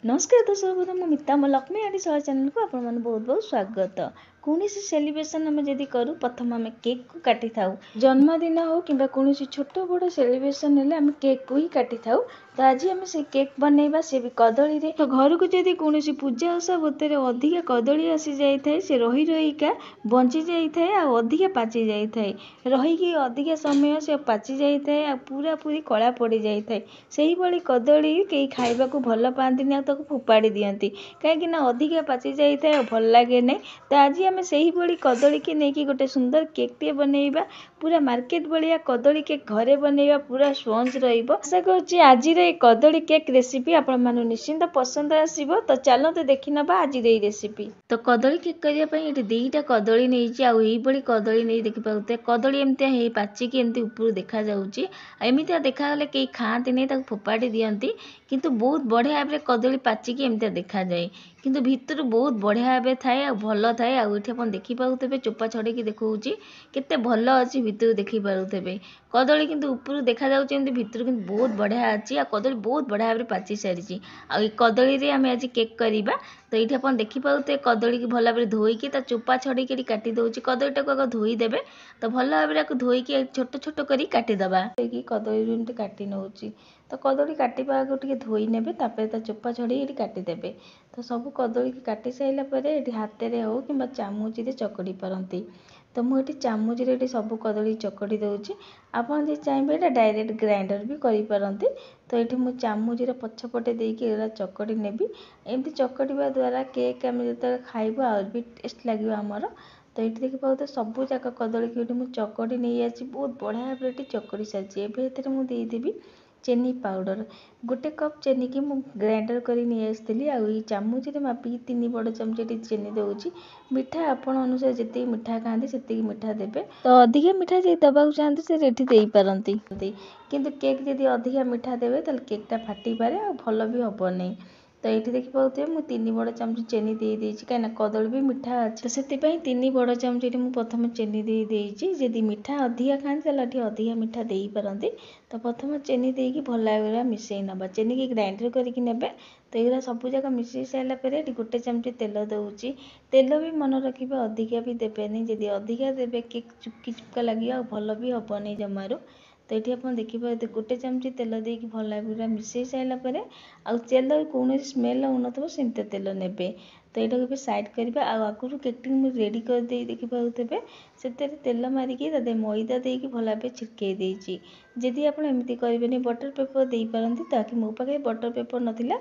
नमस्कार दर्शक बंधु मु मिता मो लक्ष्मी आंटी सह चैनल को आपण मन बहुत बहुत स्वागत। कौन सेलिब्रेशन आम जदि करूँ प्रथम आम केक को काटी था जन्मदिन हो कि कौन छोट बड़ सेलिब्रेशन हेल्ले आम केक को ही काटी था। तो आज आम से केक बनइबा से भी कदली रे तो घर को जदि कौन पूजा ओषा बतर अधिका कदली आसी जाए से रही रहीका बंची जाए अधिका पाची जाए रहीकि अधिका समय से पाची जाए पूरा पूरी कला पड़ जाए से भाई कदली कई खाइबा को भल पाती फोपाड़ी दियंती कहीं अधिका पाची जाए भल लगे नहीं। तो आज आम से ही भाई कदली की लेकिन गोटे सुंदर केक टे बनइबा पूरा मार्केट भाया कदली केक घरे बनइबा पूरा स्पंज रशा करुँच आज कदली केक रेसिपी आपण मानु निश्चिंत पसंद आसीबो। तो चलते देखि नबा आज रेसिपी। तो कदली केक करने ये दुईटा कदली नहीं आई कदली नहीं देखी पाते कदली एमती पाचिकी एमती ऊपर देखा जाऊँगी एमती देखागले कई खाती नहीं फोपाड़ी दियंती किंतु बहुत बढ़िया भाव कदली पाचिकी एमती देखा जाए किंतु भितर बहुत बढ़िया भाव थाए आ भल थाए आठ देखी पाते चोपा छड़ेकी देखा केते भल अच्छी भितर देखी पारे कदली किंतु ऊपर देखा जाऊँगी भितर कि बहुत बढ़िया अच्छी आ कदली बहुत बढ़िया भाव पाची सारी आ कदली आम आज केक करवा। तो ये आप देखिपे कदली की भल भाव धोईकी चोपा छड़ेकी काटी दूसरी कदलीटा को आग धोईदेवे तो भल भाव धोईकी छोट छोट कर काटिदेबा कदली एमती काटी नौची। तो कदली काटा आगे टे धोई ने चोपा छड़े काटिदेवे। तो सब कदली की काटी सारापर ये हाथ में हो कि चामच चकड़ी पारती। तो मुझे चामच ये सब कदली चकड़ी दूसरी आपड़ जी चाहिए ये डायरेक्ट ग्राइंडर भी करें। तो ये मुझे चामच पछपटे देकी चकड़ी नेबी एमती चकड़ा द्वारा केक आम जो खाइबू आ भी टेस्ट लगे आमर। तो ये देखिए सबू जाक कदली की मुझे चकड़ी नहीं आसी बहुत बढ़िया भाव चकड़ी सारी एवं मुझेदेवी चीनी पाउडर गोटे कप चीनी की ग्राइंडर कर नहीं चामच मापिकी 3 बड़ चमच चीनी दूसरी मिठा आपण अनुसार जितनी मिठा खाती से मिठा देवे। तो अधिका मिठा जी दबाक चाहते से रेटी दे पारती किंतु केक जदि अधिका मिठा देवे तो केकटा फाटी पारे आ भल भी हम नहीं। तो ये देखिए मुझे 3 बड़ चमच चीनी दे कहीं कदली भी मिठा अच्छे तो से 3 बड़ चमच मुझे प्रथम चीनी देजी जदि मिठा अधिका खाती अधिका मिठा दे पारती। तो प्रथम चीनी देकी भल भाव मिसई नवा चीनी की ग्राइंडर करके तो ये सब जाक मिसई सारापर गोटे चमच तेल दूसरी तेल भी मन रखिए अधिका भी देवेनि जदि अधिका देवे केक चुपकी चुपका लगे भल भी हेनी जमारू। तो ये आप देखिए गोटे चमच तेल देकी भल भाव मिसई सारापर तेल कौन स्मेल हो सेमती तेल ने। तो यहाँ को साइड करवा आगुरी केकटी मुझे रेडी कर देखिए से तेल मारिकी मैदा देकी भल भाव छिड़कई देजी जदि आप एमती करेंगे बटर पेपर दे पारती ताकि मो पाखे बटर पेपर नाला।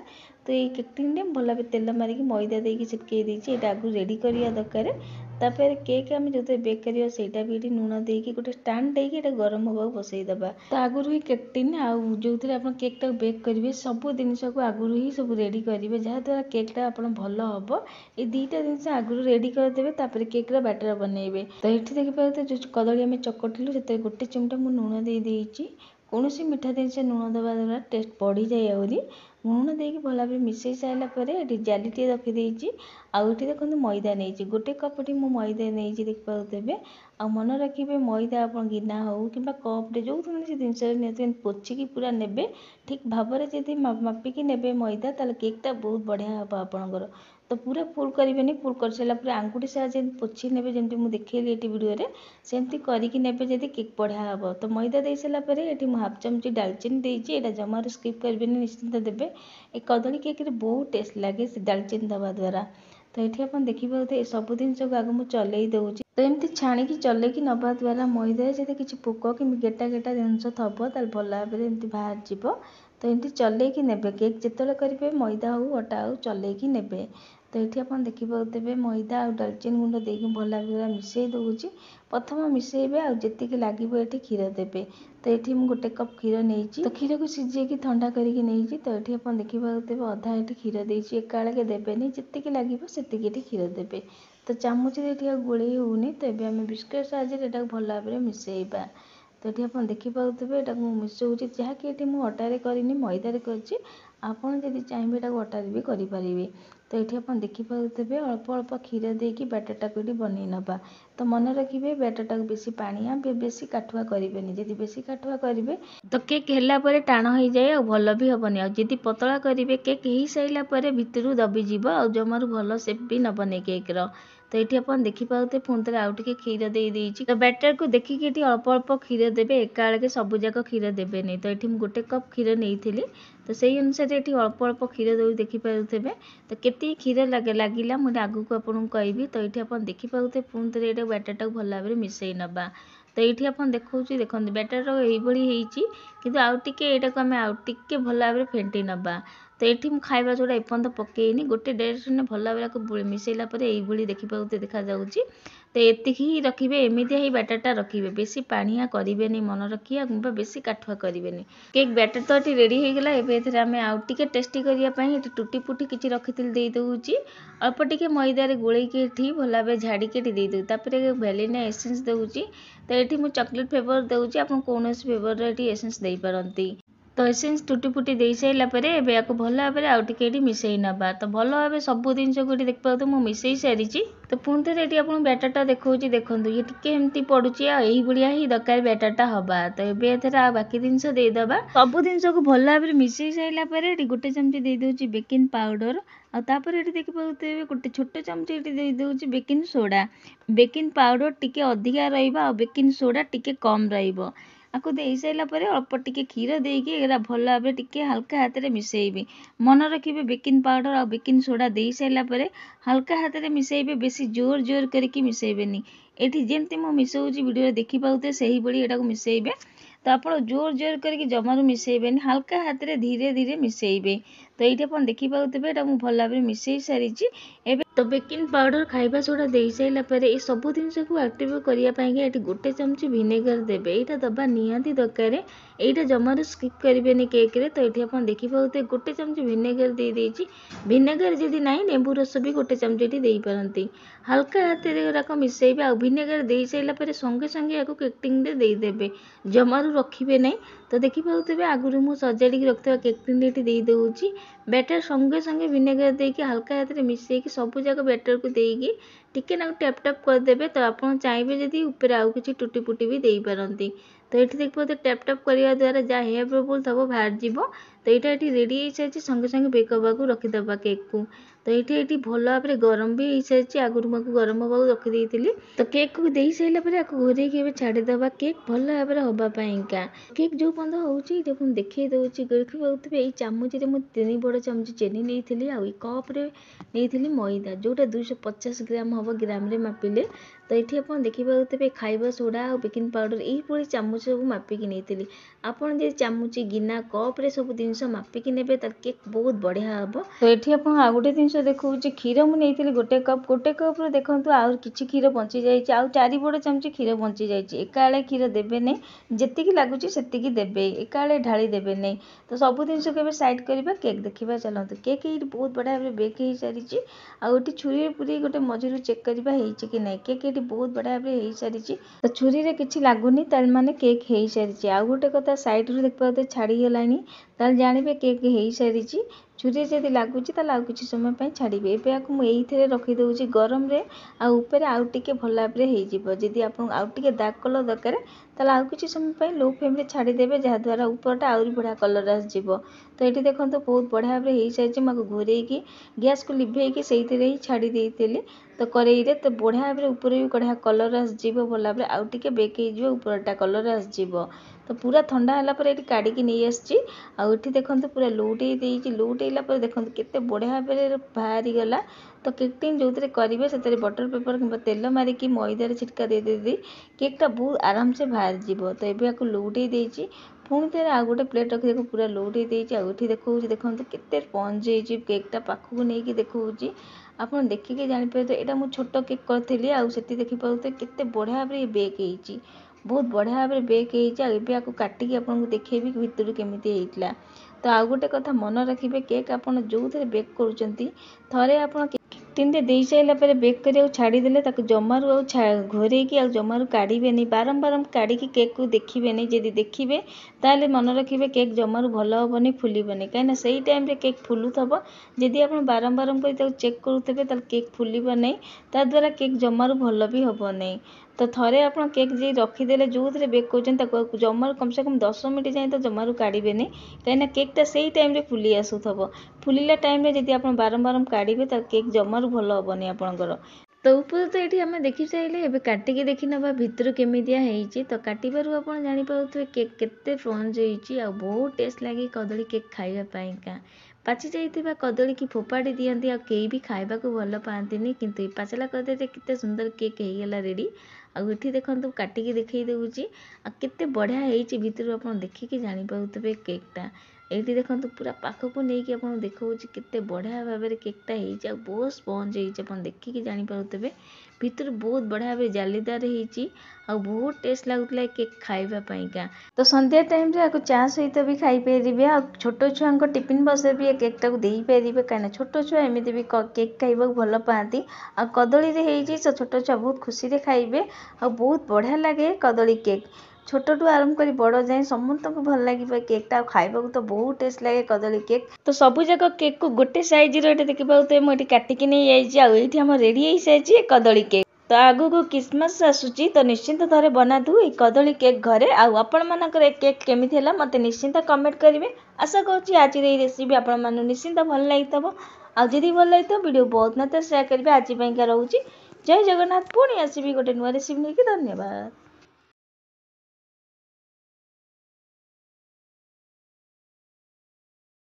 तो ये केकटी भल भाव तेल मारिकी मैदा देकी छिड़कई देजी ये आगु रेडी करवा दरकार। तापर केक आम जो बेक कर सेटा भी ये लुण देकी गोटे स्टाण्ड देकी गरम हवा बसईदबा। तो आगुरी ही केकटी आउ जो आप केकटा बेक करेंगे सब जिनस को आगुरी ही सब रेडी करेंगे जहाँद्वारा केकटा आप भल हम ये दुईटा जिन आगुरी रेडी करदेवे तापर केक्र बैटर बनइबे। तो ये देखिए जो कदली आम चकटिलु से गोटे चिमटा मुझे लुण देदेजी कौन सी मीठा जिनस लुण देवा द्वारा टेस्ट बढ़ी जाए आहरी लुण देकी भल भाव मिसई सारापर ये जाली टे रखीदेजी आउ ये देखो मैदा नहीं गोटे कप मु मैदा नहीं देखिए आ मन रखिए मैदा आप गिना हो कि कप्रे जो जिन पोचिकी पूरा ने ठीक भाव जब मापिकी ने मैदा ताल केकटा बहुत बढ़िया हम आपंकर। तो पूरा फुल करेंगे फुल कर सारापर आंगुठी साहय पोछी ने जमी मुझे देखली ये वीडियो सेमती करके जब केक बढ़िया हम। तो मैदा दे सारापर ये हाफ चमच डालचीनी देजी यहाँ जमार स्किप करेंगे निश्चिंत देवे ये कदली केक बहुत टेस्ट लगे से डालचीनी दवा द्वारा। तो ये आप देखिए सब जिन को आगे मुझे चलई दूसरी तो एमती छाणिकी चलैकी नवा द्वारा मैदा जब किसी पोक कि गेटा गेटा जिनस थब ताल भल भाव एमती बाहर जीव। तो एमती चलैकी ने केक जिते करेंगे मैदा हो अटा हो चलैकी ने। तो ये आप देखिए मैदा और डालचीनी गुंड देकी भल भाव मिसई दूसरी प्रथम मिसईबे आती लगे ये क्षीर देवे। तो ये मुझे गोटे कप क्षीर नहीं तो क्षीर को सीझेकी ठंडा करके नहीं। तो ये आप देखिए अधा ये क्षीर देती एकाबेले देवेनि जी लगे से क्षीर देवे। तो चामच ये गोले होनी तो ये आम बिस्कुट साहाଯ୍य भल भाव मिसईबा। तो ये आप देखिए यहाँ मिसौची जहाँकि ये मुझे अटारे करनी मैदारे कर आपड़ जब चाहिए अटारे भी करें। तो ये आप देखिपे अल्प अल्प क्षीर देकी बैटरटा को ये बन नवा। तो मन रखिए बैटरटा को बेसी पानिया बेसी काठुआ करेंगे। जदि बेसी काठुआ करेंगे तो केक है टाण हो जाए और भल भी हेनी। आदि पतला करेंगे केक हो सारापर भितर दबिज आ जमार भल सेप भी नबनी केक्र। तो ये आप देखिपे पुणी थे आउ टे क्षीर दे तो बैटर को देखिए अल्प अल्प क्षीर देवे एकाबेले सबूक क्षीर देवे। तो ये गोटे कप क्षीर नहीं तो से अनुसार ये अल्प अल्प क्षीर दे देखिपे। तो केते क्षीर लगे मुझे आगू आपको कहबी। तो ये आप देखिपे पुणी थे ये बैटरटा को भल भाव मिसई नवा। तो ये आप देखा देखो बैटर ये कि आउ टे यहाँ आम आउ टे भल भाव फेंटी नवा। तो ये खाଇବା जोड़ा एपर्त पकईनी गोटे डायरेक्शन भल भाव मिसेला ये देखिपे देखा जाऊँगी। तो ये रखिए एमती ही बैटरटा रखिए बेसी पानिया करेंगे मन रखिए बेसी काठुआ करेंगे। केक बैटर तो ये रेडी हो गला। एवं आम आउ टे टेस्टी करने टूटी फुटी किसी रखी देदे अल्प टे मैदार गोलैकी भल भाव झाड़िकी देदे तापर वैनिला एसेंस दूची। तो ये मुझे चॉकलेट फ्लेवर दूची आप कौन फ्लेवर एसेंस दे पारती। तो एसेंस टूटी फुटी दे सारापर या भल भाव आउ टे मिसई नवा। तो भल भाव सब जिन को देखिए मुझे मिसई सारी। तो पुणी थे ये आप बैटरटा देखा देखो ये टे एमती पड़ू भाया ही दरकार बैटरटा हवा। तो ये बाकी जिन देदेबा सब जिन को भल भाव मिसई सारापर गोटे चमची दे दूची बेकिंग पाउडर। आपर ये देखिए गोटे छोट चमची दे दूची बेकिंग सोडा। बेकिंग पाउडर टिके अधिका रहा बेकिंग सोडा टिके कम रहा। आपको दे सारापर अल्प टिके क्षीर देकी भल भाव टिके हल्का हाथ में मिसेबे। मन रखिए बेकिंग पाउडर और बेकिंग सोडा दे सारापर हल्का हाथ में मिसेबे बेसी जोर जोर करके मिसेबेनी। ये जमती मुझे मिसौची वीडियो देखिपे से ही भाई यहाँ मिसेबे। तो आप जोर जोर करके जमारू मिसेबे हल्का हाथ में धीरे धीरे मिसेबे। तो ये आप देखिपे ये मुझे भल भाव मिसई सारी। तो बेकिंग पाउडर खाइबा सोडा दे सारापर ये सब जिन को एक्टिव करने गोटे चमची भिनेगार देवे। यहाँ दबा निहाती दरकार यहाँ जमार स्किप करेंगे केक रे। तो ये आप देखिपे गोटे चमची भिनेगार दे देती। भिनेगार जदि ना लेंबू रस भी गोटे चमची दे पारती। हल्का हाथ में मिसेबे आ भिनेगार दे सारापर संगे संगे या केक देदेवे जमारू रखिए ना। तो देखिपे आगुरी मुझे सजाड़ी रखा केक टिन दे दूची बैटर संगे संगे भिनेगार देके हल्का हाथ में मिसेकी सबू जाक बैटर को देकी टिके ना टैप टैप करदे। तो आप चाहिए जदि ऊपर आउ कि टूटी फुटी भी दे पारती। तो ये देखिए टैप टैप करने द्वारा जहाँ हेयर बबल थो बाहर जीव। तो यहाँ ये रेडी हो सारी संगे संगे बेक हवा रखीदे केक को। तो ये भल भाव गरम भी हो सारी आगुरी मुझे गरम हवा रखी। तो केक को दे सारापर आपको घोरेक छाड़ीदे केक भल भाव हाँपाइका। केक जो बंद होती देखी दूसरी देखिए ये चामच मुझे 3 बड़ चमच चीनी नहीं आई कप्रे नहीं मैदा जोटा 250 ग्राम हम ग्राम मापिले। तो ये आप देखिपे खाइबा सोडा और बेकिंग पाउडर यही चामच सब मापिकी नहीं। आपड़ जो चामच गिना कप्रे सब जिन मापिकी ने केक बहुत बढ़िया हम। तो ये आप आउ गोटे जिन देखा क्षीर मुझे गोटे कप देखो आउ कि क्षीर बची जाए आउ 4 बड़ चमच क्षीर बची जाए। एकाबे क्षीर देवे नहीं जी लगुच से देवे एकाबे ढाली देवे नहीं। तो सब जिन को साइड करवा केक देखा चलते केक ये बहुत बढ़िया भाव बेक हो सारी। आउट छुरी पूरी गोटे मझीरू चेक करवा कि ना केक ये बहुत बढ़िया भाव हो सारी। तो छुरी रे किसी लगुनि माने केक हो सारी। आउ गोटे कथा साइड रू देखा छाड़गलानी जानवे केक हो सारी। छुरी जदि लगुच आउ कि समय पर छाड़े एवं मुझे रखीदे गरम रे आउपर आउ टे भल भाव होदी आप आउ टे डार्क कलर दरकार ताल आउ कि समय पर लो फ्लेम छाड़ीदेवे जहाँद्वारा ऊपरटा आहरी बढ़िया कलर आसो। तो ये देखो बहुत बढ़िया भाव हो सारी। मुझे घोरेकी गैस को लिभेकी से ही छाड़ी देती। तो कड़े तो बढ़िया भाव ऊपर भी बढ़िया कलर आसो भल भाव आउ टे बेक हो ऊपरटा कलर आसो। तो पूरा ठंडा है ये काढ़ी नहीं आसी देखो पूरा लौटे लौटेला देखो केते बढ़िया भाव बाहरी गला। तो केक टिन जो करेंगे से बटर पेपर कि तेल मारिकी मैदार छिटका दे केकटा बहुत आराम से बाहर जीव। तो ये आपको लौटे देती पुणी थे आउ गोटे प्लेट रखी पूरा लौटे देती आउठी देखो देखो केते स्पंज हो केकटा पाखक नहीं देखा आप देखिए जापर। तो यहाँ मुझे छोट केक करी आती देखिपे केते बढ़िया भाव बेक हो बहुत बढ़िया भाव बेक हो। आपको काटिकी आपको देखेबी भितर केमिति होइतला। तो आउ गोटे कथा मन रखिए केक आप जो थे बेक करुँच थे आप बटिन दे सारा पर बेक कर छाड़देले जमारू घोरेकी जमारू काढ़े बारंबार काढ़ी केक को देखिए जदि देखिए ताले मन रखिए केक जमारू भल हेनी फुलबनी कहीं से टाइम केक फुलुव जदि आप बारंबार चेक करुवे केक फुलब नहीं ता द्वारा केक जमारू भल भी हम नहीं। तो थरे आप केक जी रखीदे जो थे बेक कर जमारू कम से कम 10 मिनट जाए तो जमारू काढ़े कहीं केकटा से टाइम फुली आसुव फुलिला टाइम जदि आप बारंबार काढ़े तो केक जमारू भल हेनी आपंकर। तो ऊपर तो ये आम देखी सारे एवं काटिकी देखी ना भितर केमितिया होती तो काटबारू आप जापे केक केते स्पंज होती आ बहुत टेस्ट लगे कदली केक खावाई का पाची जाइए कदली की फोपाड़ी दिखती आई भी खावा को भल पाती किंतु पाचला कदली केते सुंदर केक होगा रेडी आठी देखो काटिकी देखई दूची आते बढ़िया होती भितर आप देखिकी जापे केकटा ये देखो पूरा पाखक नहीं कि देखा केते बढ़िया भाव में केकटा हो बहुत स्पंज हो देखिकी जापे भितर बहुत बढ़िया भाव जालीदार होती बहुत टेस्ट लगुला केक खावाई का। तो संध्या टाइम रे चा सहित भी खाईपर आ छोट छुआ टिफिन बॉक्स भी ये केकटा को दे पारे कहीं छोट छुआ एमती भी केक खावा भल पाती आ कदली होती तो छोट छुआ बहुत खुशी खाइबे आ बहुत बढ़िया लगे कदली केक छोटू आरंभ कर बड़ जाए समस्त को भल लगे केकटा खाइबा तो बहुत टेस्ट लगे कदली केक। तो सबू जाक केक को गोटे सैज देखिए मुझे काटिकी नहीं जाम रेडी हो सारी कदली केक। तो आगु को क्रिसमस आसूची तो निश्चिंत थे बनातु ये कदली केक घरे आपण मानकर केक केमी मत निश्चिंत कमेंट करेंगे। आशा करुँच आज रेसिपी आपण निश्चिंत भल लगी आदि भल लगी वीडियो बहुत मत सेयार करेंगे। आज रोचे जय जगन्नाथ पुणी आसबि गोटे नुआ रेसिपी नहीं। धन्यवाद।